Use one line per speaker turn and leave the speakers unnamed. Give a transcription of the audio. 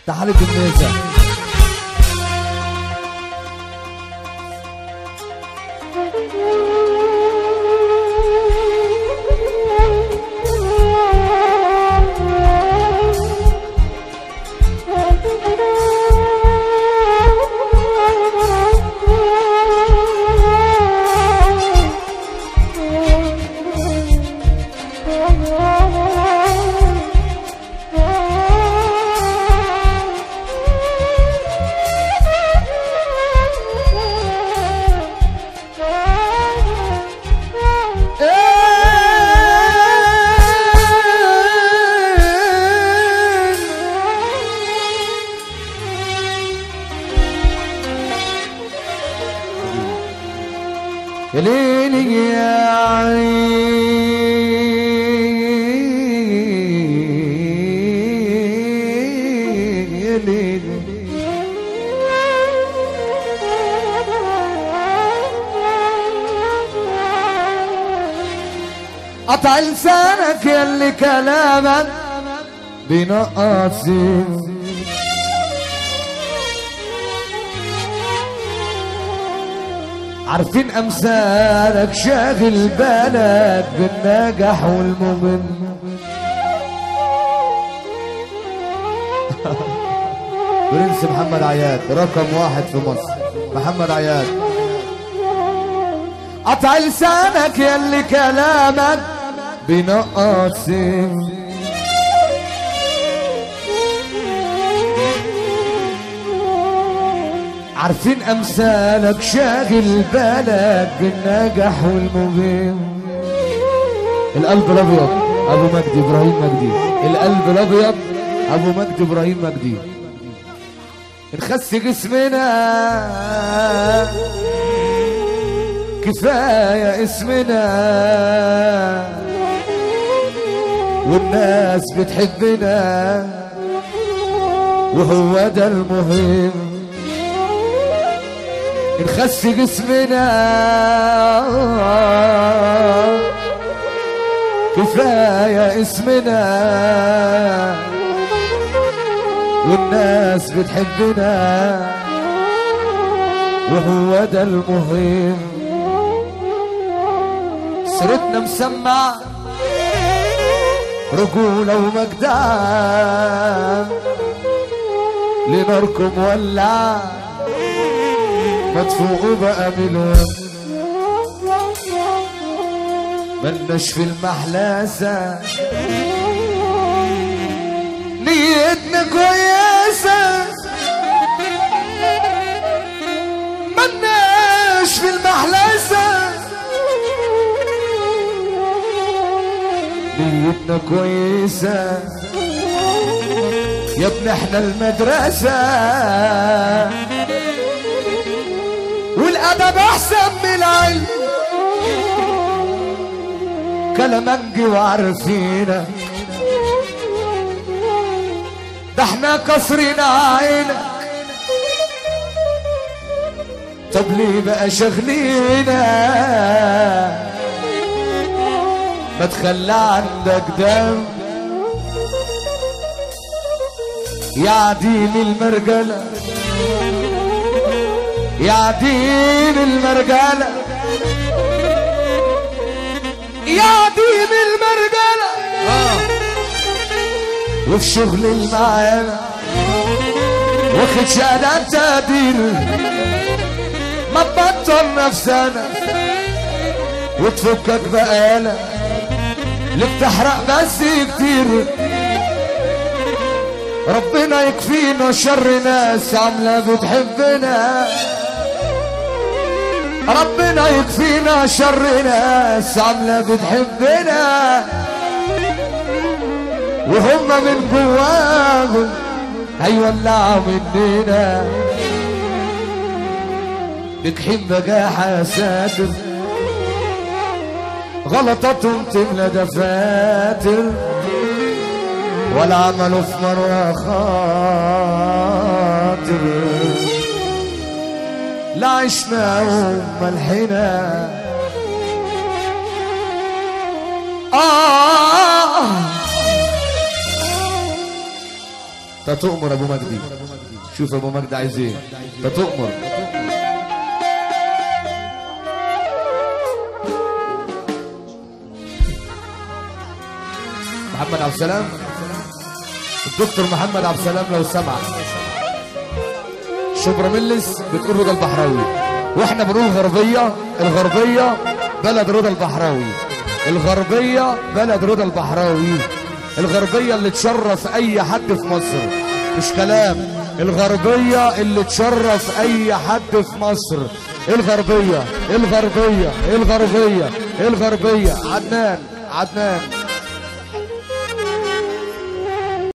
تحالة النساء. يا ليلي يا عين يا ليلي قطع لسانك ياللي كلامك بينقص عارفين امثالك شاغل بالك بالنجاح والممل. برنس محمد عياد رقم 1 في مصر. محمد عياد قطع لسانك ياللي كلامك بينقص عارفين امثالك شاغل بالك بالنجاح والمبين. القلب الابيض ابو مجدي ابراهيم مجدي. القلب الابيض ابو مجدي ابراهيم مجدي. نخس جسمنا كفايه اسمنا والناس بتحبنا وهو ده المهم. نخس جسمنا كفاية اسمنا والناس بتحبنا وهو ده المهم. سيرتنا مسمع رجولة ومجدع لناركم ولع مدفوق بقى مليون. ملناش في المحلاسة نيتنا كويسة. ملناش في المحلاسة نيتنا كويسة يا ابن احنا المدرسة والأدب أحسن من العلم. كلامنجي وعارفينا ده احنا كسرنا عينك. طب ليه بقى شغلينا ما تخلى عندك دم يا عديم المرجلة يا عديم المرجلة يا عديم المرجلة وفي شغل المعامل واخد شهادة تقدير. ما تبطل نفسنا وتفكك بقالة اللي بتحرق بس كتير. ربنا يكفينا شر ناس عاملة بتحبنا. ربنا يكفينا شر ناس عاملة بتحبنا وهم من جواهم هيولعوا مننا. بجحيم بجاحة يا ساتر غلطاتهم تملى دفاتر ولا عملوا في مرة خاطر. لا عشنا وملحنا انت تؤمر ابو مجدي. شوف ابو مجدي عايز ايه، انت تؤمر. محمد عبد السلام، الدكتور محمد عبد السلام لو سمع. شبرا ملس بتقول رضا البحراوي، واحنا بنقول غربيه. الغربيه بلد رضا البحراوي، الغربيه بلد رضا البحراوي، الغربيه اللي تشرف اي حد في مصر، مش كلام. الغربيه اللي تشرف اي حد في مصر. الغربيه الغربيه الغربيه الغربيه. عدنان